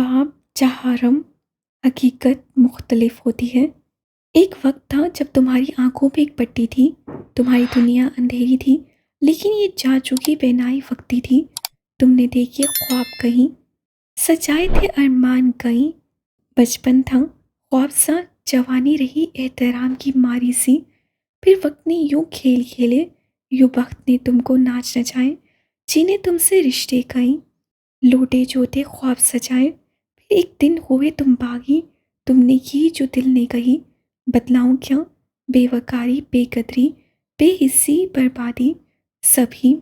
باب چہارم حقیقت مختلف ہوتی ہے۔ ایک وقت تھا جب تمہاری آنکھوں پہ ایک پٹی تھی، تمہاری دنیا اندھیری تھی، لیکن یہ جا چکی بینائی وقتی تھی۔ تم نے دیکھے خواب کہیں، سجائے تھے ارمان کہیں، بچپن تھا خواب سا، جوانی رہی احترام کی ماری سی، پھر وقت نے یوں کھیل کھیلے، یوں بخت نے تم کو ناچ نچائے، جینے تم سے رشتے کہیں، لوٹے جوتے خواب سجائے، پھر ایک دن ہوئے تم باغی، تم نے کی جو دل نے کہی، بتلاؤں کیا، بے وقاری، بے قدری، بے حسی، بربادی، سبھی۔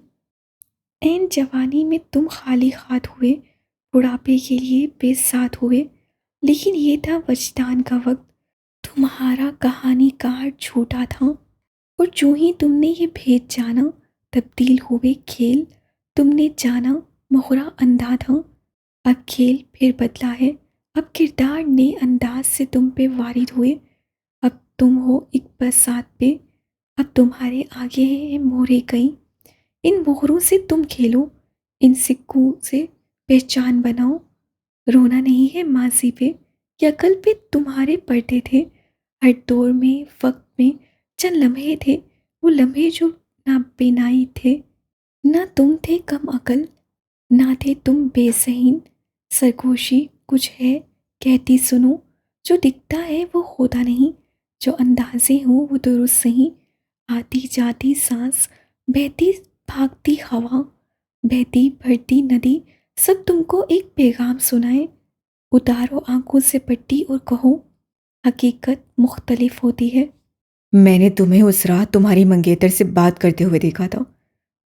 عین جوانی میں تم خالی ہاتھ ہوئے، بڑھاپے کے لیے بے ساتھ ہوئے، لیکن یہ تھا وجدان کا وقت، تمہارا کہانی کار جھوٹا تھا، اور جو ہی تم نے یہ بھید جانا، تبدیل ہوئے کھیل، تم نے جانا مہرا اندھا تھا، اب کھیل پھر بدلا ہے، اب کردار نئے انداز سے تم پہ وارد ہوئے، اب تم ہو ایک بساط پہ، اب تمہارے آگے ہیں مہرے کئی، ان مہروں سے تم کھیلو، ان سکوں سے پہچان بناؤ، رونا نہیں ہے ماضی پہ، یا کل پہ تمہارے پردے تھے، ہر دور میں وقت میں چند لمحے تھے، وہ لمحے جو نہ بینائی تھے، نہ تم تھے کم عقل، نہ تھے تم بے ذہن، سرگوشی کچھ ہے کہتی سنو، جو دکھتا ہے وہ ہوتا نہیں، جو اندازے ہوں وہ درست نہیں، آتی جاتی سانس، بہتی بھاگتی ہوا، بہتی بڑھتی ندی، سب تم کو ایک پیغام سنائے، اتارو آنکھوں سے پٹی اور کہو حقیقت مختلف ہوتی ہے۔ میں نے تمہیں اس رات تمہاری منگیتر سے بات کرتے ہوئے دیکھا تھا۔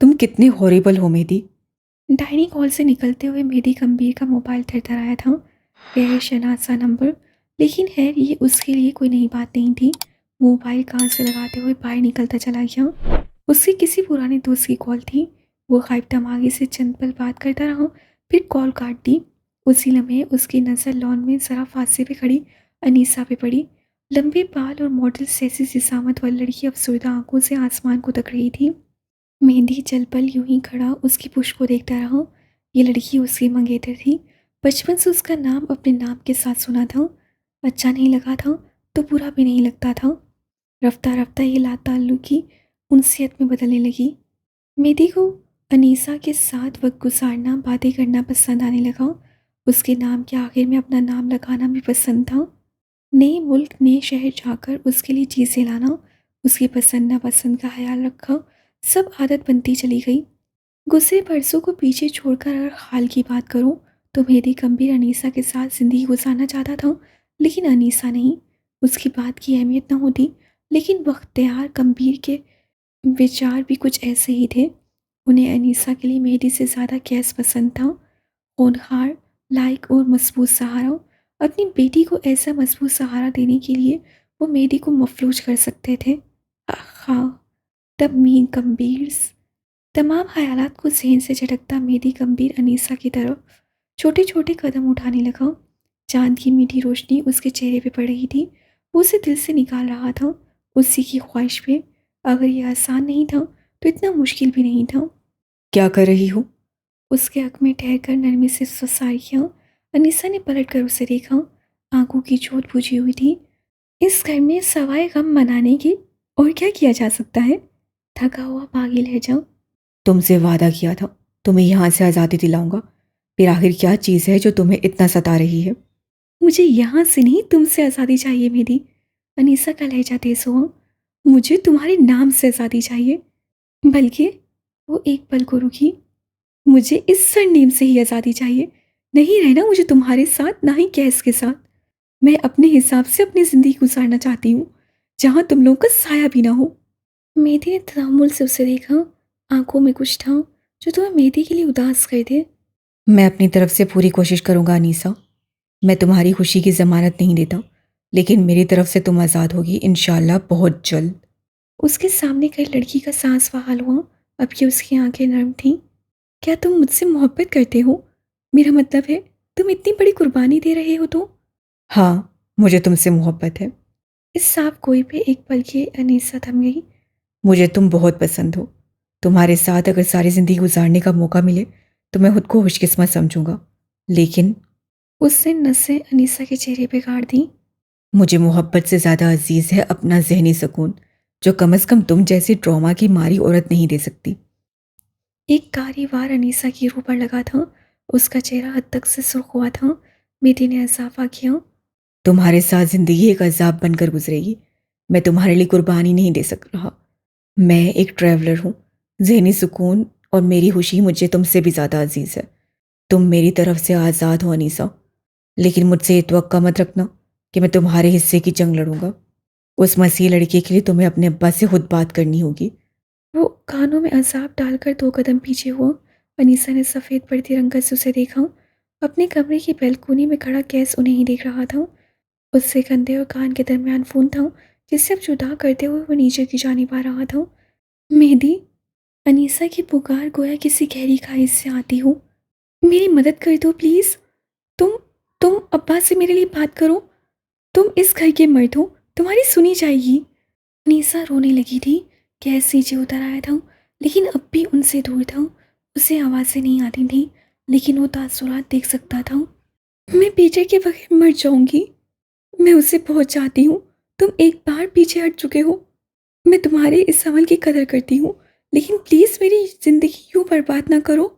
تم کتنے ہاریبل ہو مہدی۔ ڈائننگ ہال سے نکلتے ہوئے مہدی گمبھیر کا موبائل تھرتھرایا تھا، غیر شناسہ نمبر، لیکن خیر یہ اس کے لیے کوئی نئی بات نہیں تھی۔ موبائل کان سے لگاتے ہوئے باہر نکلتا چلا گیا۔ اس کی کسی پرانے دوست کی کال تھی، وہ غائب دماغی سے چند پل بات کرتا رہا، پھر کال کاٹ دی۔ اسی لمحے اس کی نظر لان میں ذرا فاصلے پہ کھڑی انیسہ پہ پڑی، لمبے بال اور ماڈل جیسی جسامت والی لڑکی افسردہ آنکھوں سے آسمان کو تک رہی تھی۔ مہندی چل پل یوں ہی کھڑا اس کی پشت کو دیکھتا رہا۔ یہ لڑکی اس کی منگیتر تھی، بچپن سے اس کا نام اپنے نام کے ساتھ سنا تھا، اچھا نہیں لگا تھا تو برا بھی نہیں لگتا تھا، رفتہ رفتہ یہ لا تعلقی انسیت میں بدلنے لگی۔ مہندی کو انیسہ کے ساتھ وقت گزارنا، باتیں کرنا پسند آنے لگا، اس کے نام کے آخر میں اپنا نام لگانا بھی پسند تھا، نئے ملک نئے شہر جا کر اس کے لیے چیزیں لانا، اس کی پسند ناپسند کا خیال رکھا، سب عادت بنتی چلی گئی۔ گزرے برسوں کو پیچھے چھوڑ کر اگر حال کی بات کروں تو مہدی گمبھیر انیسہ کے ساتھ زندگی گزارنا چاہتا تھا، لیکن انیسہ نہیں، اس کی بات کی اہمیت نہ ہوتی، لیکن بختیار گمبھیر کے وچار بھی کچھ ایسے ہی تھے۔ انہیں انیسہ کے لیے مہدی سے زیادہ کیس پسند تھا، ہونہار، لائق اور مضبوط سہارا۔ اپنی بیٹی کو ایسا مضبوط سہارا دینے کے لیے وہ مہدی کو مفلوج کر سکتے تھے۔ آہا، تب می گمبھیر تمام خیالات کو ذہن سے جھٹکتا مہدی گمبھیر انیسہ کی طرف چھوٹے چھوٹے قدم اٹھانے لگا۔ چاند کی میٹھی روشنی اس کے چہرے پہ پڑ رہی تھی، وہ اسے دل سے نکال رہا تھا، اسی کی خواہش پہ۔ اگر یہ آسان نہیں تھا تو اتنا مشکل بھی نہیں تھا۔ کیا کر رہی ہو؟ اس کے حق میں ٹھہر کر نرمی سے سسار کیا۔ انیسہ نے پلٹ کر اسے دیکھا، آنکھوں کی جوت بجھی ہوئی تھی۔ اس گھر میں سوائے غم منانے کی اور کیا کیا جا سکتا ہے؟ تھکا ہوا باغی لہجہ۔ تم سے وعدہ کیا تھا تمہیں یہاں سے آزادی دلاؤں گا، پھر آخر کیا چیز ہے جو تمہیں اتنا ستا رہی ہے؟ مجھے یہاں سے نہیں تم سے آزادی چاہیے مہدی، انیسہ کا لہجہ تیز ہوا، مجھے تمہارے نام سے آزادی چاہیے، بلکہ وہ ایک پل کو رکی، مجھے اس سر نیم سے ہی آزادی چاہیے، نہیں رہنا مجھے تمہارے ساتھ، نہ ہی کیس کے ساتھ، میں اپنے حساب سے اپنی زندگی گزارنا چاہتی ہوں، جہاں تم لوگوں کا سایہ بھی نہ ہو۔ مہدی نے تحمل سے اسے دیکھا، آنکھوں میں کچھ تھا جو تمہیں مہدی کے لیے اداس کر دے۔ میں اپنی طرف سے پوری کوشش کروں گا انیسہ، میں تمہاری خوشی کی ضمانت نہیں دیتا، لیکن میری طرف سے تم آزاد ہوگی انشاءاللہ بہت جلد۔ اس کے سامنے کئی لڑکی کا سانس بحال ہوا، اب کہ اس کی آنکھیں نرم تھیں۔ کیا تم مجھ سے محبت کرتے ہو؟ میرا مطلب ہے تم اتنی بڑی قربانی دے رہے ہو تو؟ ہاں، مجھے تم سے محبت ہے۔ اس صاف گوئی پہ ایک پل کے انیسہ تھم گئی۔ مجھے تم بہت پسند ہو، تمہارے ساتھ اگر ساری زندگی گزارنے کا موقع ملے تو میں خود کو خوش قسمت سمجھوں گا، لیکن اس نے نسیں انیسہ کے چہرے پہ گاڑ دیں۔ مجھے محبت سے زیادہ عزیز ہے اپنا ذہنی سکون، جو کم از کم تم جیسی ٹراما کی ماری عورت نہیں دے سکتی۔ ایک کاری وار انیسہ کی روح پر لگا تھا، اس کا چہرہ حد تک سے سرخ ہوا تھا۔ مہدی نے اضافہ کیا، تمہارے ساتھ زندگی ایک عذاب بن کر گزرے گی، میں تمہارے لیے قربانی نہیں دے سک رہا۔ میں ایک ٹریولر ہوں، ذہنی سکون اور میری خوشی مجھے تم سے بھی زیادہ عزیز ہے۔ تم میری طرف سے آزاد ہو انیسہ، لیکن مجھ سے یہ توقع مت رکھنا کہ میں تمہارے حصے کی جنگ لڑوں گا۔ اس مسیح لڑکے کے لیے تمہیں اپنے ابا سے خود بات کرنی ہوگی۔ وہ کانوں میں عذاب ڈال کر 2 قدم پیچھے ہوا۔ انیسہ نے سفید پڑتی رنگت سے اسے دیکھا۔ اپنے کمرے کی بیلکونی میں کھڑا کیس انہیں ہی دیکھ رہا تھا۔ اس سے کندھے اور کان کے درمیان فون تھا، جسے اب جدا کرتے ہوئے وہ نیچے کی جانب آ رہا تھا۔ مہدی، انیسہ کی پکار گویا کسی گہری خواہش سے آتی ہو۔ میری مدد کر دو پلیز۔ تم تم ابا سے میرے لیے بات کرو۔ تم اس گھر کے مرد ہو، تمہاری سنی جائے گی۔ انیسہ رونے لگی تھی۔ کیس نیچے اتر آیا تھا، لیکن اب بھی ان سے دور تھا۔ اسے آوازیں نہیں آتی تھیں، لیکن وہ تاثرات دیکھ سکتا تھا۔ میں پیچھے کے بغیر مر جاؤں گی۔ میں اسے بہت چاہتی ہوں۔ تم ایک بار پیچھے ہٹ چکے ہو۔ میں تمہارے اس عمل کی قدر کرتی ہوں، لیکن پلیز میری زندگی یوں برباد نہ کرو۔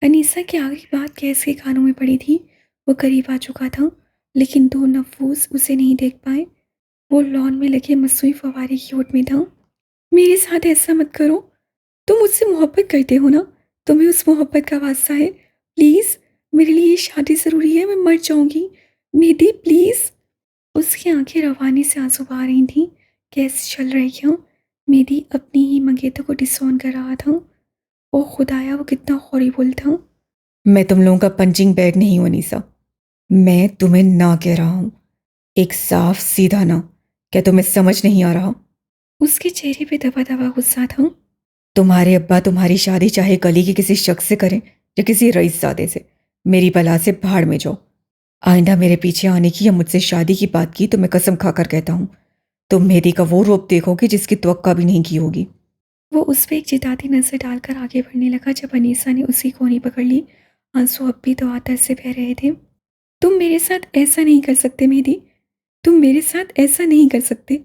انیسہ کی آخری بات کیس کے کانوں میں پڑی تھی۔ وہ قریب آ چکا تھا، لیکن 2 نفوذ اسے نہیں دیکھ پائے۔ وہ لان میں لگے مصنوعی فوارے کی اوٹ میں تھا۔ میرے ساتھ ایسا مت کرو۔ تم مجھ سے محبت کرتے ہو نا؟ تمہیں اس محبت کا واسطہ ہے؟ پلیز، میرے لیے یہ شادی ضروری ہے، میں مر جاؤں گی۔ مہدی پلیز۔ اس کی آنکھیں روانی سے آنسو بہا رہی تھیں۔ کیس چل رہی کیوں؟ مہدی اپنی ہی منگیتر کو ڈسون کر رہا تھا۔ او خدایا، وہ کتنا ہاریبل تھا۔ میں تم لوگوں کا پنچنگ بیگ نہیں ہوں انیسہ، میں تمہیں نہ کہہ رہا ہوں، ایک صاف سیدھا نہ۔ کیا تمہیں سمجھ نہیں آ رہا؟ اس کے چہرے پہ دبا دبا غصہ تھا۔ تمہارے ابا تمہاری شادی چاہے گلی کے کسی شخص سے کریں یا کسی رئیس زادے سے، میری بلا سے بھاڑ میں جاؤ۔ آئندہ میرے پیچھے آنے کی یا مجھ سے شادی کی بات کی تو میں قسم کھا کر کہتا ہوں، تم مہدی کا وہ روپ دیکھو گے جس کی توقع بھی نہیں کی ہوگی۔ وہ اس پہ ایک جتاتی نظر ڈال کر آگے بڑھنے لگا جب انیسہ نے اس کی کونی پکڑ لی۔ آنسو اب بھی تواتر سے بہہ رہے تھے۔ تم میرے ساتھ ایسا نہیں کر سکتے مہدی، تم میرے ساتھ ایسا نہیں کر سکتے۔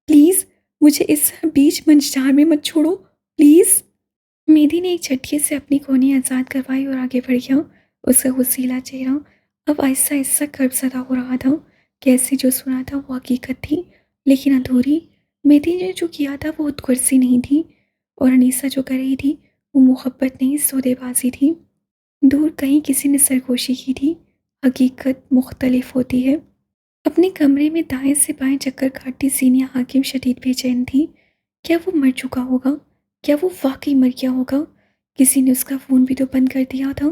پلیز مجھے اس بیچ منجھار میں مت چھوڑو، پلیز۔ مہدی نے ایک جھٹکے سے اپنی کونی آزاد کروائی اور آگے بڑھ گیا۔ اس کا غسیلا چہرہ اب آہستہ آہستہ کرب زدہ ہو رہا تھا۔ کیسے جو سنا تھا وہ حقیقت تھی، لیکن ادھوری۔ مہدی نے جو کیا تھا وہ خودکرسی نہیں تھی، اور انیسہ جو کر رہی تھی وہ محبت نہیں، سودے بازی تھی۔ دور کہیں کسی نے سرگوشی کی تھی۔ حقیقت مختلف ہوتی ہے۔ اپنے کمرے میں دائیں سے بائیں چکر کاٹتی سینیا حاکم شدید بے چین تھی۔ کیا وہ مر چکا ہوگا؟ کیا وہ واقعی مر گیا ہوگا؟ کسی نے اس کا فون بھی تو بند کر دیا تھا۔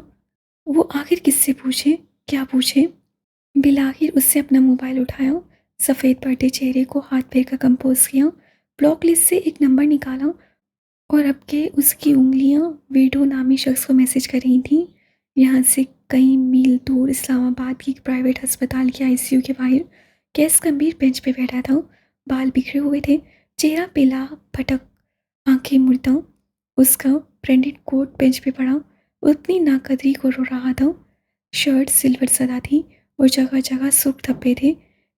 وہ آخر کس سے پوچھے؟ کیا پوچھے؟ بالآخر اس سے اپنا موبائل اٹھایا، سفید پردے چہرے کو ہاتھ پھیر کر کمپوز کیا، بلاک لسٹ سے ایک نمبر نکالا، اور اب کہ اس کی انگلیاں ویڈو نامی شخص کو میسج کر رہی تھیں۔ یہاں سے کئی میل دور اسلام آباد کی ایک پرائیویٹ ہسپتال کے آئی سی یو کے باہر کیس گمبھیر بینچ پہ بیٹھا تھا۔ بال بکھرے ہوئے تھے، چہرہ پیلا پھٹک، آنکھیں مڑتا۔ اس کا برینڈڈ کوٹ بینچ پہ پڑا، وہ اپنی ناقدری کو رو رہا تھا۔ شرٹ سلور زدہ تھی اور جگہ جگہ سرخ دھبے تھے،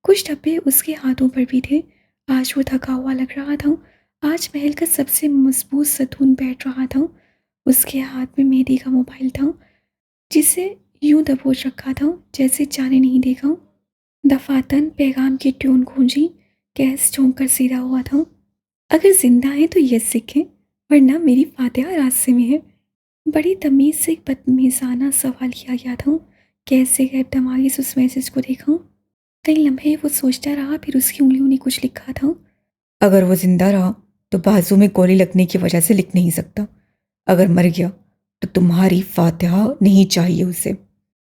کچھ دھبے اس کے ہاتھوں پر بھی تھے۔ آج وہ تھکا ہوا لگ رہا تھا۔ آج محل کا سب سے مضبوط ستون بیٹھ رہا تھا۔ اس کے ہاتھ میں مہدی کا موبائل تھا، جسے یوں دبوچ رکھا تھا جیسے جانے نہیں دے گا۔ دفاتن پیغام کی ٹیون گونجی۔ کیس چونک کر سیدھا ہوا تھا۔ اگر زندہ ہے تو یس لکھیں، ورنہ میری فاتحہ راستے میں ہے۔ بڑی تمیز سے ایک بدتمیزانہ سوال کیا گیا تھا۔ کیسے غیر دماغی سے اس میسج کو دیکھا۔ کئی لمحے وہ سوچتا رہا، پھر اس کی انگلیوں نے کچھ لکھا تھا۔ اگر وہ زندہ رہا تو بازو میں گولی لگنے کی وجہ سے لکھ نہیں سکتا، اگر مر گیا تو تمہاری فاتحہ نہیں چاہیے اسے۔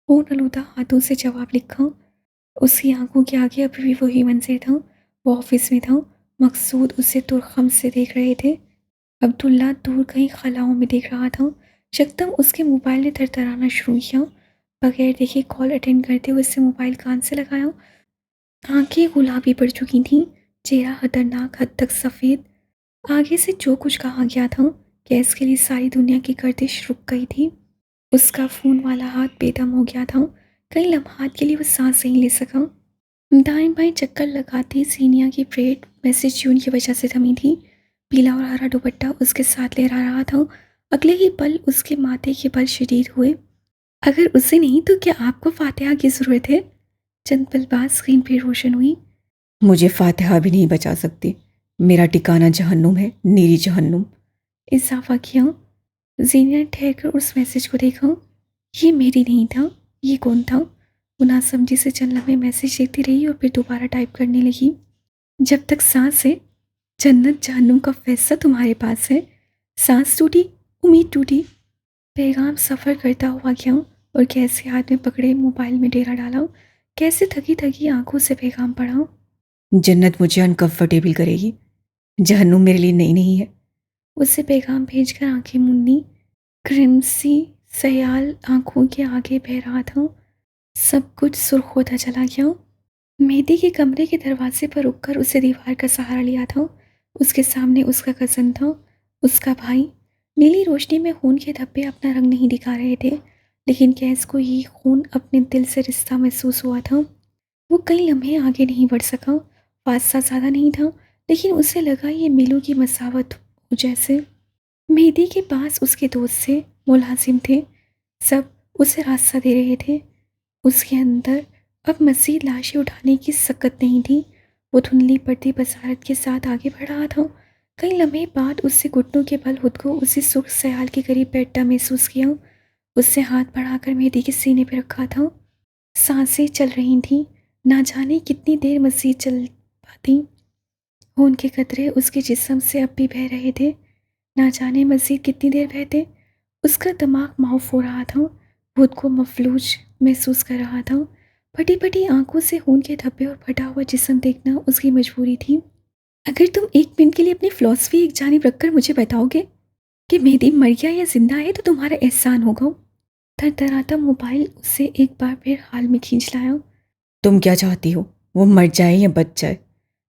خون آلودہ ہاتھوں سے جواب لکھا۔ اس کی آنکھوں کے آگے ابھی بھی وہی منظر تھا۔ وہ آفس میں تھا، مقصود اسے ترخم سے دیکھ رہے تھے۔ عبداللہ دور کہیں خلاؤں میں دیکھ رہا تھا۔ یکدم اس کے موبائل نے تھرتھرانا شروع کیا۔ بغیر دیکھے کال اٹینڈ کرتے ہوئے اس نے موبائل کان سے لگایا۔ آنکھیں گلابی پڑ چکی تھیں، چہرہ خطرناک حد تک سفید۔ آگے سے جو کچھ کہا گیا تھا، کیس کے لیے ساری دنیا کی گردش رک گئی تھی۔ اس کا فون والا ہاتھ بے دم ہو گیا تھا۔ کئی لمحات کے لیے وہ سانس نہیں لے سکا۔ دائیں بائیں چکر لگاتی سینیا کی بریڈ میسج جون کی وجہ سے تھمی تھی۔ پیلا اور ہرا دوپٹہ اس کے ساتھ لہرا رہا تھا۔ اگلے ہی پل اس کے ماتھے کے بل شدید ہوئے۔ اگر اسے نہیں تو کیا آپ کو فاتحہ کی ضرورت ہے؟ چند پل بعد اسکرین پہ روشن ہوئی۔ مجھے فاتحہ بھی نہیں بچا سکتی، میرا ٹھکانہ جہنم ہے، نیری جہنم۔ اضافہ کیا۔ زینیا نے ٹھہر کر اس میسج کو دیکھا۔ یہ میری نہیں تھا، یہ کون تھا؟ وہ ناسمجھی سے چند لمحے میسج دیکھتی رہی اور پھر دوبارہ ٹائپ کرنے لگی۔ جب تک سانس ہے، جنت جہنم کا فیصلہ تمہارے پاس ہے۔ سانس ٹوٹی، امید ٹوٹی۔ پیغام سفر کرتا ہوا گیا اور کیسے ہاتھ میں پکڑے موبائل میں ڈیرا ڈالا، کیسے تھکی تھکی آنکھوں سے پیغام پڑھا۔ جنت مجھے انکمفرٹیبل کرے گی، جہنم میرے لیے نہیں ہے۔ اسے پیغام بھیج کر آنکھیں مونی، کرمسی سیال آنکھوں کے آگے بہہ رہا تھا۔ سب کچھ سرخ ہوتا چلا گیا۔ مہدی کے کمرے کے دروازے پر رک کر اسے دیوار کا سہارا لیا تھا۔ اس کے سامنے اس کا کزن تھا، اس کا بھائی۔ نیلی روشنی میں خون کے دھبے اپنا رنگ نہیں دکھا رہے تھے، لیکن کیس کو یہ خون اپنے دل سے رشتہ محسوس ہوا تھا۔ وہ کئی لمحے آگے نہیں بڑھ سکا۔ فاصلہ زیادہ نہیں تھا، لیکن اسے لگا یہ میلوں کی مساوت ہو جیسے۔ مہدی کے پاس اس کے دوست تھے، ملازم تھے، سب اسے راستہ دے رہے تھے۔ اس کے اندر اب مزید لاشیں اٹھانے کی سکت نہیں تھی۔ وہ دھندلی پڑتی بصارت کے ساتھ آگے بڑھ رہا تھا۔ کئی لمحے بعد اس سے گھٹنوں کے بل خود کو اسی سرخ سیال کے قریب بیٹھتا محسوس کیا۔ اس سے ہاتھ بڑھا کر مہدی کے سینے پہ رکھا تھا۔ سانسیں چل رہی تھیں، نہ جانے کتنی دیر مزید چل پاتی۔ خون کے قطرے اس کے جسم سے اب بھی بہہ رہے تھے، نہ جانے مزید کتنی دیر بہتے۔ اس کا دماغ معاف ہو رہا تھا، خود کو مفلوج محسوس کر رہا تھا۔ پھٹی پھٹی آنکھوں سے خون کے دھبے اور پھٹا ہوا جسم دیکھنا اس کی مجبوری تھی۔ اگر تم ایک منٹ کے لیے اپنی فلسفی ایک جانب رکھ کر مجھے بتاؤ گے کہ مہدی مر گیا یا زندہ ہے تو تمہارا احسان ہوگا۔ تھر تھراتا موبائل اسے ایک بار پھر حال میں کھینچ لایا۔ تم کیا چاہتی ہو، وہ مر جائے یا بچ جائے؟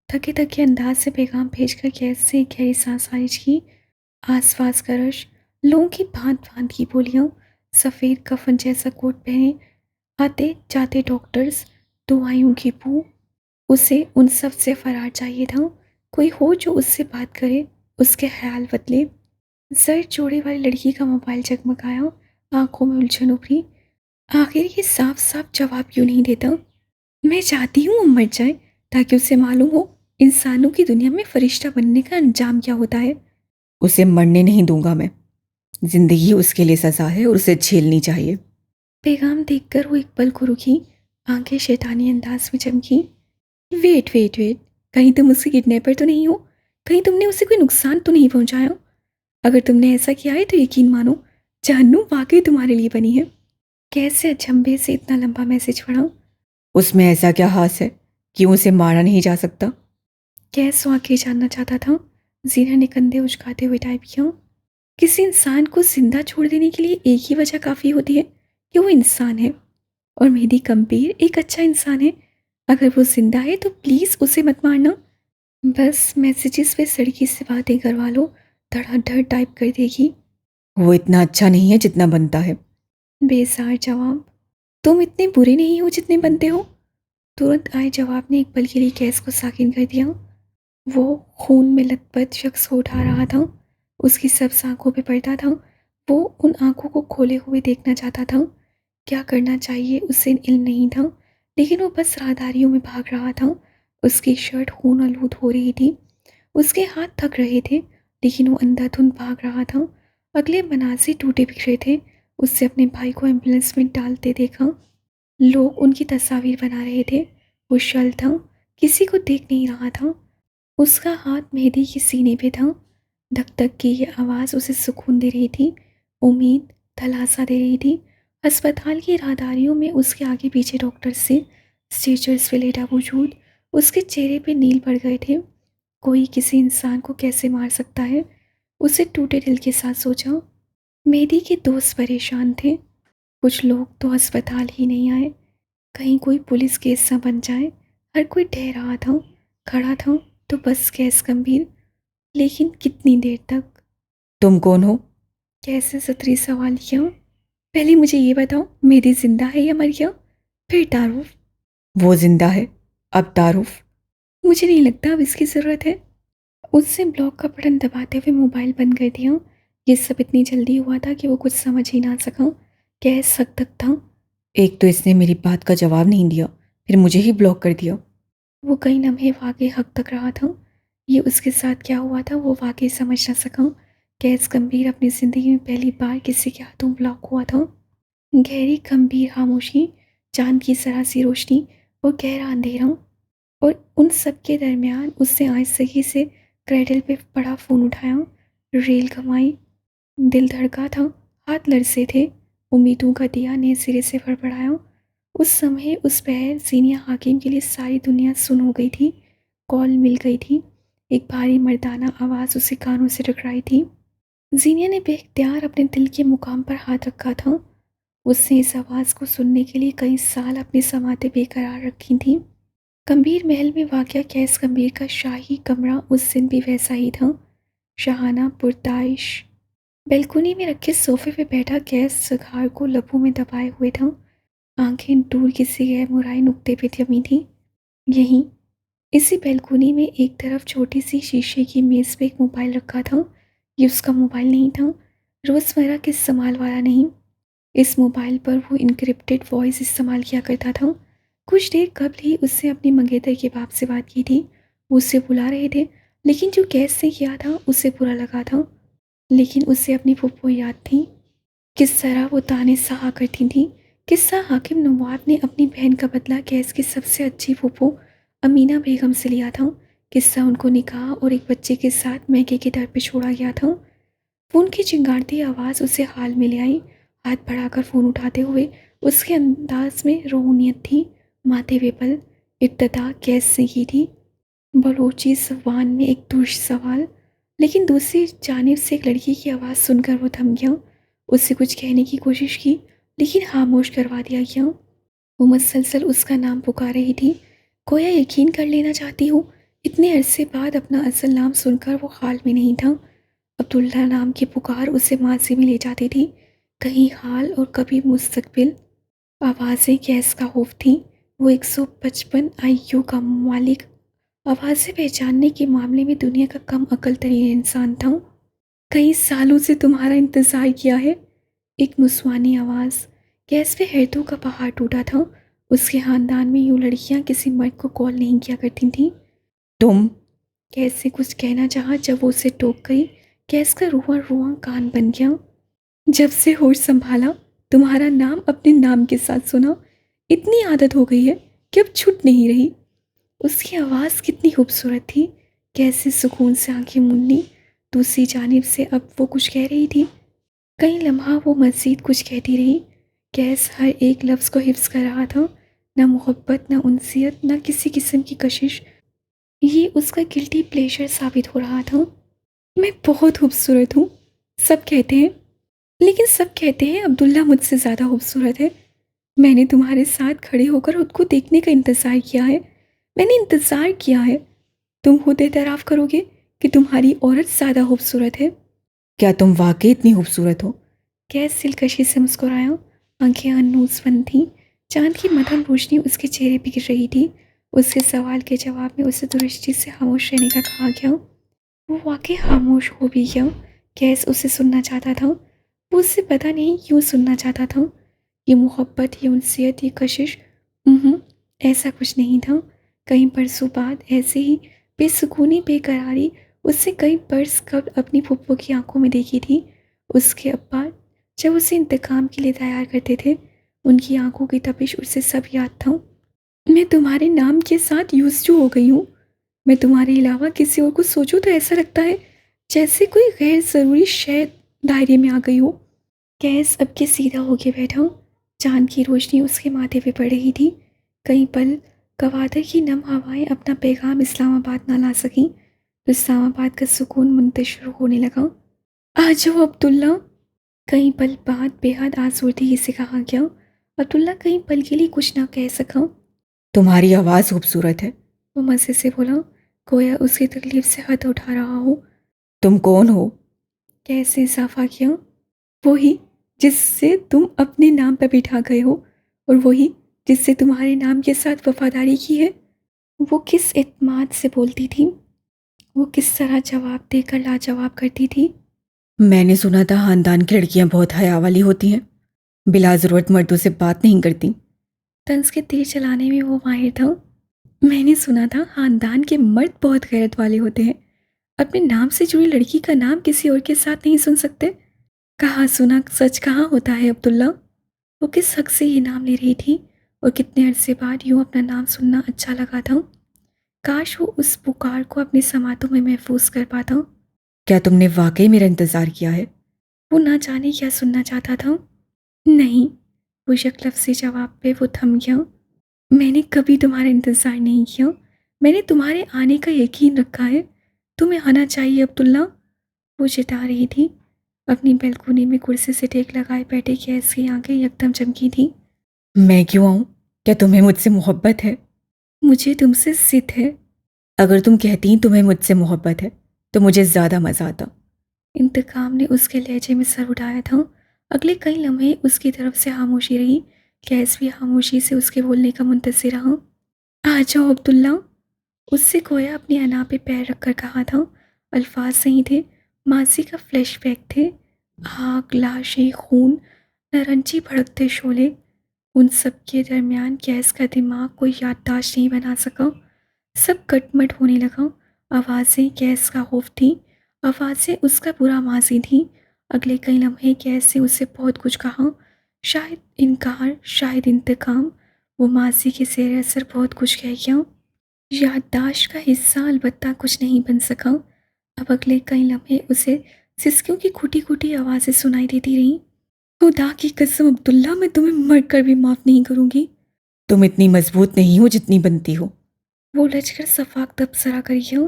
تھکے تھکے انداز سے پیغام بھیج کر کیس سے گہری سانس خارج کی۔ آس پاس کا رش، لوگوں کی بھانت بھانت کی بولیاں، سفید کفن جیسا کوٹ پہنے آتے جاتے ڈاکٹرز، دوائیوں کی بو۔ اسے ان سب سے فرار چاہیے تھا، کوئی ہو جو اس سے بات کرے، اس کے خیال بدلے۔ زرد جوڑے والی لڑکی کا موبائل جگمگایا، آنکھوں میں الجھن ابھری۔ آخر یہ صاف صاف جواب کیوں نہیں دیتا؟ میں چاہتی ہوں وہ مر جائے تاکہ اسے معلوم ہو انسانوں کی دنیا میں فرشتہ بننے کا انجام کیا ہوتا ہے۔ اسے مرنے نہیں دوں گا میں، زندگی اس کے لیے سزا ہے اور اسے جھیلنی چاہیے۔ پیغام دیکھ کر وہ ایک پل کو رکی، آنکھیں شیطانی انداز میں چمکی۔ ویٹ ویٹ ویٹ، کہیں تم اس کی کڈنیپر تو نہیں ہو؟ کہیں تم نے اسے کوئی نقصان تو نہیں پہنچایا؟ اگر تم نے ایسا کیا ہے تو یقین مانو جہنم واقعی تمہارے لیے بنی ہے۔ کیسے اچھمبے سے اتنا لمبا میسج پڑھا؟ اس میں ایسا کیا خاص ہے، کیوں اسے مارا نہیں جا سکتا؟ کیس واقعی جاننا چاہتا تھا۔ زینہ نے کندھے اچکاتے ہوئے ٹائپ کیا۔ کسی انسان کو زندہ چھوڑ دینے کے لیے ایک ہی وجہ کافی ہوتی ہے کہ وہ انسان ہے، اور مہدی کمبیر ایک اچھا انسان ہے۔ اگر وہ زندہ ہے تو پلیز اسے مت مارنا۔ بس میسیجز پہ سڑکی سے باتیں کروا لو، دھڑا دھڑ ٹائپ کر دے گی۔ وہ اتنا اچھا نہیں ہے جتنا بنتا ہے۔ بے سار جواب۔ تم اتنے برے نہیں ہو جتنے بنتے ہو۔ ترنت آئے جواب نے ایک پل کے لیے کیس کو ساکن کر دیا۔ وہ خون میں لت پت شخص کو اٹھا رہا تھا، اس کی سبز آنکھوں پہ پڑتا تھا۔ وہ ان آنکھوں کو کھولے ہوئے دیکھنا چاہتا تھا۔ کیا کرنا چاہیے اسے علم نہیں تھا، لیکن وہ بس راہداریوں میں بھاگ رہا تھا۔ اس کی شرٹ خون آلود ہو رہی تھی، اس کے ہاتھ تھک رہے تھے، لیکن وہ اندھا دھند بھاگ رہا تھا۔ اگلے مناظر ٹوٹے بکھرے تھے۔ اس سے اپنے بھائی کو ایمبولینس میں ڈالتے دیکھا، لوگ ان کی تصاویر بنا رہے تھے۔ وہ شل تھا، کسی کو دیکھ نہیں رہا تھا۔ اس کا ہاتھ مہدی کے سینے پہ تھا۔ دھک دھک کی یہ آواز اسے سکون دے رہی تھی، امید دلاسا دے رہی تھی۔ ہسپتال کی راہداریوں میں اس کے آگے پیچھے ڈاکٹر سے اسٹریچرز پہ لیٹا وجود، اس کے چہرے پہ نیل پڑ گئے تھے۔ کوئی کسی انسان کو کیسے مار سکتا ہے؟ اسے ٹوٹے دل کے ساتھ سوچا۔ مہدی کے دوست پریشان تھے، کچھ لوگ تو ہسپتال ہی نہیں آئے، کہیں کوئی پولیس کیس نہ بن جائے۔ ہر کوئی ڈہ رہا تھا، کھڑا تھا تو بس کیس گمبھیر، لیکن کتنی دیر تک؟ تم کون ہو؟ کیسے سطری سوال کیا۔ پہلے مجھے یہ بتاؤ مہدی زندہ ہے یا مر گیا؟ پھر تعارف. وہ زندہ ہے، اب تعارف؟ مجھے نہیں لگتا اب اس کی ضرورت ہے. اس سے بلاک کا بٹن دباتے ہوئے موبائل بند کر دیا. یہ سب اتنی جلدی ہوا تھا کہ وہ کچھ سمجھ ہی نہ سکا. کیس حد تک تھا. ایک تو اس نے میری بات کا جواب نہیں دیا، پھر مجھے ہی بلاک کر دیا. وہ کئی لمحے واقعی حق تک رہا تھا. یہ اس کے ساتھ کیا ہوا تھا وہ واقعی سمجھ نہ سکا. کیس گمبھیر اپنی زندگی میں پہلی بار کسی کے ہاتھوں بلاک ہوا تھا. گہری گمبھیر خاموشی، چاند کی سراسی روشنی اور گہرا اندھیرا، اور ان سب کے درمیان اس نے آہستگی سے کریڈل پہ پڑا فون اٹھایا. ریل گھمائی. دل دھڑکا تھا، ہاتھ لرزے تھے. امیدوں کا دیا نئے سرے سے بڑبڑایا. اس سمے اس پہر زینیا حاکم کے لیے ساری دنیا سن ہو گئی تھی. کال مل گئی تھی. ایک بھاری مردانہ آواز اسے کانوں سے ٹکرائی تھی. زینیا نے بے اختیار اپنے دل کے مقام پر ہاتھ رکھا تھا. اس نے اس آواز کو سننے کے لیے کئی سال اپنی سماعتیں بے قرار رکھی تھیں. گمبھیر محل میں واقع کیس گمبھیر کا شاہی کمرہ اس دن بھی ویسا ہی تھا، شاہانہ پرتعیش. بیلکونی میں رکھے صوفے پہ بیٹھا کیس سگار کو لبوں میں دبائے ہوئے تھا. آنکھیں دور کسی غیر مرئی نقطے پہ جمی تھیں. یہیں اسی بیلکونی میں ایک طرف چھوٹی سی شیشے کی میز پہ ایک موبائل رکھا تھا. یہ اس کا موبائل نہیں تھا، روزمرہ کے استعمال والا نہیں. اس موبائل پر وہ انکرپٹڈ وائس استعمال کیا کرتا تھا. کچھ دیر قبل ہی اس نے اپنی منگیتر کے باپ سے بات کی تھی. وہ اسے بلا رہے تھے، لیکن جو کیس نے کیا تھا اسے برا لگا تھا. لیکن اسے اپنی پھپھو یاد تھی، کس طرح وہ تانے سہا کرتی تھی. قصہ حاکم نواب نے اپنی بہن کا بدلہ کیس کی سب سے اچھی پھپھو امینہ بیگم سے لیا تھا. قصہ ان کو نکاح اور ایک بچے کے ساتھ میکے کے در پہ چھوڑا گیا تھا. فون کی چنگاڑتی آواز اسے حال میں لے آئی. ہاتھ بڑھا کر فون اٹھاتے ہوئے اس کے انداز میں روحانیت تھی. ماتھے پہ بل. ابتدا کیس نے کی تھی بلوچی زبان میں ایک درج سوال، لیکن دوسری جانب سے ایک لڑکی کی آواز سن کر وہ تھم گیا. اس سے کچھ کہنے کی کوشش کی لیکن خاموش کروا دیا گیا. وہ مسلسل اس کا نام پکار رہی تھی. گویا یقین کر لینا چاہتی ہوں. اتنے عرصے بعد اپنا اصل نام سن کر وہ حال میں نہیں تھا. عبداللہ نام کی پکار اسے ماضی میں لے جاتی تھی، کہیں حال اور کبھی مستقبل. آوازیں کیس کا خوف تھیں. وہ 155 IQ کا مالک آوازیں پہچاننے کے معاملے میں دنیا کا کم عقل ترین انسان تھا. کئی سالوں سے تمہارا انتظار کیا ہے. ایک نسوانی آواز. کیس پہ حیرتوں کا پہاڑ ٹوٹا تھا. اس کے خاندان میں یوں لڑکیاں کسی مرد کو کال نہیں کیا کرتی تھیں. تم؟ کیس سے کچھ کہنا چاہا جب وہ اسے ٹوک گئی. کیس کا رواں رواں کان بن گیا. جب سے ہوش سنبھالا تمہارا نام اپنے نام کے ساتھ سنا. اتنی عادت ہو گئی ہے کہ اب چھٹ نہیں رہی. اس کی آواز کتنی خوبصورت تھی. کیسے سکون سے آنکھیں مون لی. دوسری جانب سے اب وہ کچھ کہہ رہی تھی. کئی لمحہ وہ مزید کچھ کہتی رہی. کیس ہر ایک لفظ کو حفظ کر رہا تھا. نہ محبت، نہ انسیت، نہ کسی قسم کی کشش. یہ اس کا گلٹی پلیشر ثابت ہو رہا تھا. میں بہت خوبصورت ہوں، سب کہتے ہیں، لیکن سب کہتے ہیں عبداللہ مجھ سے زیادہ خوبصورت ہے. میں نے تمہارے ساتھ کھڑے ہو کر خود کو دیکھنے کا انتظار کیا ہے. میں نے انتظار کیا ہے. تم خود اعتراف کرو گے کہ تمہاری عورت زیادہ خوبصورت ہے. کیا تم واقعی اتنی خوبصورت ہو؟ کیس دلکشی سے مسکرایا. آنکھیں انوز بند تھیں. چاند کی مدھم روشنی اس کے چہرے پہ گر رہی تھی. اس کے سوال کے جواب میں اسے درستی سے خاموش رہنے کا کہا گیا. وہ واقعی خاموش ہو بھی گیا. کیس اسے سننا چاہتا تھا. وہ اسے پتہ نہیں کیوں سننا چاہتا تھا. یہ محبت، یہ انسیت، یہ کشش، ایسا کچھ نہیں تھا. کئی برسوں بعد ایسے ہی بے سکونی، بے قراری اس سے کئی برس قبل اپنی پھپھو کی آنکھوں میں دیکھی تھی. اس کے ابا جب اسے انتقام کے لیے تیار کرتے تھے، ان کی آنکھوں کی تپش اسے سب یاد تھا. میں تمہارے نام کے ساتھ یوزڈ ہو گئی ہوں. میں تمہارے علاوہ کسی اور کو سوچوں تو ایسا لگتا ہے جیسے کوئی غیر ضروری شے دائرے میں آ گئی ہو. کیس اب کے سیدھا ہو کے بیٹھا. چاند کی روشنی اس کے ماتھے پہ پڑ رہی تھی. کئی پل گوادر کی نم ہوائیں اپنا پیغام اسلام آباد نہ لا سکیں تو اسلام آباد کا سکون منتشر ہونے لگا. آ جاؤ عبداللہ. کئی پل بعد بے حد آزردگی سے کہا گیا. عبداللہ کئی پل کے لیے کچھ نہ کہہ سکا. تمہاری آواز خوبصورت ہے. وہ مزے سے بولا، گویا اس کی تکلیف سے ہاتھ اٹھا رہا ہو. تم کون ہو؟ کیسے اضافہ کیا. وہی جس سے تم اپنے نام پہ بٹھا گئے ہو، اور وہی جس سے تمہارے نام کے ساتھ وفاداری کی ہے؟ وہ کس اعتماد سے بولتی تھی؟ وہ کس طرح جواب دے کر لاجواب کرتی تھی؟ میں نے سنا تھا خاندان کی لڑکیاں بہت حیا والی ہوتی ہیں، بلا ضرورت مردوں سے بات نہیں کرتی۔ طنز کے تیر چلانے میں وہ ماہر تھا۔ میں نے سنا تھا خاندان کے مرد بہت غیرت والے ہوتے ہیں، اپنے نام سے جڑی لڑکی کا نام کسی اور کے ساتھ نہیں سن سکتے۔ کہاں سنا سچ کہاں ہوتا ہے عبداللہ؟ وہ کس حق سے یہ نام لے رہی تھی اور کتنے عرصے بعد یوں اپنا نام سننا اچھا لگا تھا؟ کاش وہ اس پکار کو اپنے سماعتوں میں محفوظ کر پاتا۔ کیا تم نے واقعی میرا انتظار کیا ہے؟ وہ نہ جانے کیا سننا چاہتا تھا۔ نہیں، وہ یک لفظی جواب پہ وہ تھم گیا۔ میں نے کبھی تمہارا انتظار نہیں کیا، میں نے تمہارے آنے کا یقین رکھا ہے۔ تمہیں آنا چاہیے عبداللہ، وہ جتا رہی تھی۔ اپنی بیلکونی میں کرسی سے ٹیک لگائے بیٹھے کیس کی آنکھیں یکدم چمکی تھیں۔ میں کیوں آؤں؟ کیا تمہیں مجھ سے محبت ہے؟ مجھے تم سے ضد ہے۔ اگر تم کہتی تمہیں مجھ سے محبت ہے تو مجھے زیادہ مزہ آتا۔ انتقام نے اس کے لہجے میں سر اٹھایا تھا۔ اگلے کئی لمحے اس کی طرف سے خاموشی رہی۔ کیس بھی خاموشی سے اس کے بولنے کا منتظر رہا۔ آ جاؤ عبداللہ، اس سے گویا اپنی انا پہ پیر رکھ کر کہا تھا۔ الفاظ نہیں تھے، ماضی کا فلیش بیک تھے۔ آگ، لاشیں، خون، نارنجی بھڑکتے شعلے، ان سب کے درمیان کیس کا دماغ کوئی یادداشت نہیں بنا سکا۔ سب کٹ مٹ ہونے لگا۔ آوازیں کیس کا خوف تھیں، آوازیں اس کا برا ماضی تھیں۔ اگلے کئی لمحے کیس نے اسے بہت کچھ کہا، شاید انکار، شاید انتقام۔ وہ ماضی کے زیر اثر بہت کچھ کہہ گیا، یادداشت کا حصہ البتہ کچھ نہیں بن سکا۔ اب اگلے کئی لمحے اسے سسکیوں کی کھوٹی کھوٹی آوازیں سنائی دیتی رہیں۔ خدا کی قسم عبداللہ، میں تمہیں مر کر بھی معاف نہیں کروں گی۔ تم اتنی مضبوط نہیں ہو جتنی بنتی ہو۔ وہ لچ کر صفاق تبصرہ کر گیا۔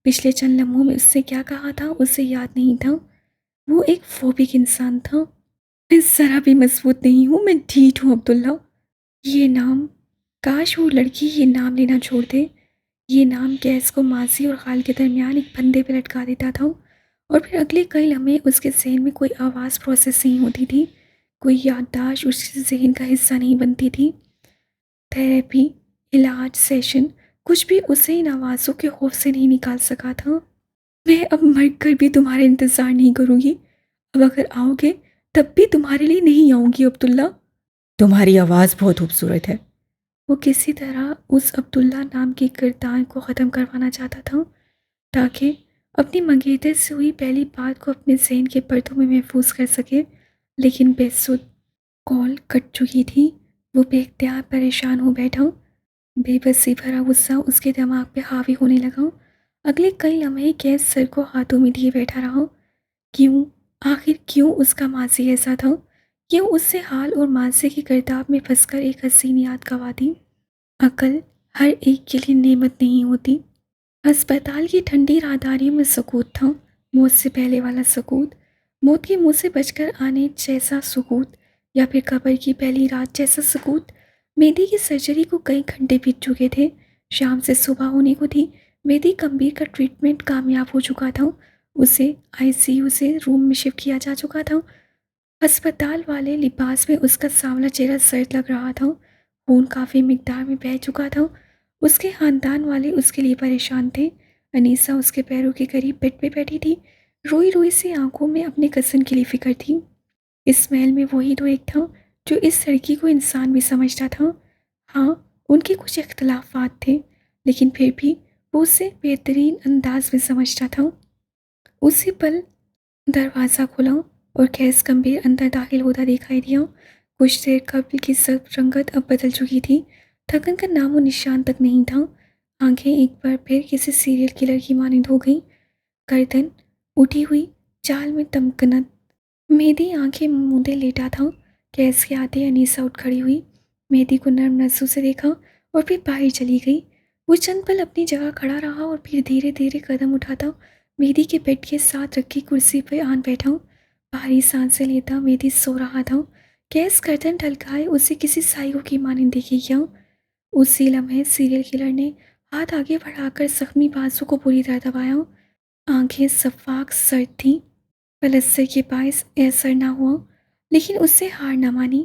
پچھلے چند لمحوں میں اس سے کیا کہا تھا اسے یاد نہیں تھا۔ وہ ایک فوبک انسان تھا۔ میں ذرا بھی مضبوط نہیں ہوں، میں ڈھیٹ ہوں عبداللہ۔ یہ نام، کاش وہ لڑکی یہ نام لینا چھوڑ دے۔ یہ نام کیس کو ماضی اور حال کے درمیان ایک پھندے پہ لٹکا دیتا تھا، اور پھر اگلے کئی لمحے اس کے ذہن میں کوئی آواز پروسیس نہیں ہوتی تھی، کوئی یادداشت اس کے ذہن کا حصہ نہیں بنتی تھی۔ تھیراپی، علاج، سیشن، کچھ بھی اسے ان آوازوں کے خوف سے نہیں نکال سکا تھا۔ میں اب مر کر بھی تمہارا انتظار نہیں کروں گی۔ اب اگر آؤ گے تب بھی تمہارے لیے نہیں آؤں گی عبداللہ۔ تمہاری آواز بہت خوبصورت ہے۔ وہ کسی طرح اس عبداللہ نام کی کردار کو ختم کروانا چاہتا تھا تاکہ اپنی منگیتر سے ہوئی پہلی بات کو اپنے ذہن کے پردوں میں محفوظ کر سکے، لیکن بے سود۔ کال کٹ چکی تھی۔ وہ بے اختیار پریشان ہو بیٹھا۔ بے بسی بھرا غصہ اس کے دماغ پہ حاوی ہونے لگا۔ اگلے کئی لمحے کیس سر کو ہاتھوں میں لیے بیٹھا رہا۔ کیوں؟ آخر کیوں اس کا ماضی ایسا تھا؟ کیوں اس سے حال اور ماضی کی گرداب میں پھنس کر ایک حسین یاد گوا دی؟ عقل ہر ایک کے لیے نعمت نہیں ہوتی۔ ہسپتال کی ٹھنڈی راہداریوں میں سکوت تھا، موت سے پہلے والا سکوت، موت کے منہ سے بچ کر آنے جیسا سکوت، یا پھر قبر کی پہلی رات جیسا سکوت۔ مہدی کی سرجری کو کئی گھنٹے بیت چکے تھے، شام سے صبح ہونے کو تھی۔ مہدی گمبھیر کا ٹریٹمنٹ کامیاب ہو چکا تھا، اسے آئی سی یو سے روم میں شفٹ کیا جا چکا تھا۔ ہسپتال والے لباس میں اس کا سانولا چہرہ سرد لگ رہا تھا، خون کافی مقدار میں بہہ چکا تھا۔ اس کے خاندان والے اس کے لیے پریشان تھے۔ انیسا اس کے پیروں کے قریب بیڈ پہ بیٹھی تھی، روئی روئی سی آنکھوں میں اپنے کزن کے لیے فکر تھی۔ اس محل میں وہی تو ایک تھا جو اس لڑکی کو انسان بھی سمجھتا تھا۔ ہاں، ان کے کچھ اختلافات تھے، لیکن پھر بھی وہ اسے بہترین انداز میں سمجھتا تھا۔ اسی پل دروازہ کھلا اور کیس گمبھیر اندر داخل ہوتا دکھائی دیا۔ کچھ دیر قبل کی سرخ رنگت اب بدل چکی تھی، تھکن کا نام و نشان تک نہیں تھا۔ آنکھیں ایک بار پھر کسی سیریل کلر کی مانند ہو گئیں، گردن اٹھی ہوئی، چال میں تمکنت۔ مہدی آنکھیں موندے لیٹا تھا۔ کیس کے آتے انیسا اٹھ کھڑی ہوئی، مہدی کو نرم نظروں سے دیکھا اور پھر باہر چلی گئی۔ وہ چند پل اپنی جگہ کھڑا رہا اور پھر دھیرے دھیرے قدم اٹھاتا مہدی کے بیڈ کے ساتھ رکھی کرسی پہ آن بیٹھا۔ بھاری سانسیں لیتا مہدی سو رہا تھا۔ کیس گردن ڈھلکائے اسے کسی سائیکو کی مانند دیکھی گیا۔ اسی لمحے سیریل کلر نے ہاتھ آگے بڑھا کر زخمی بازو کو پوری طرح دبایا۔ آنکھیں صفاق سرد تھیں، پلستر کے باعث اثر نہ ہوا، لیکن اس سے ہار نہ مانی۔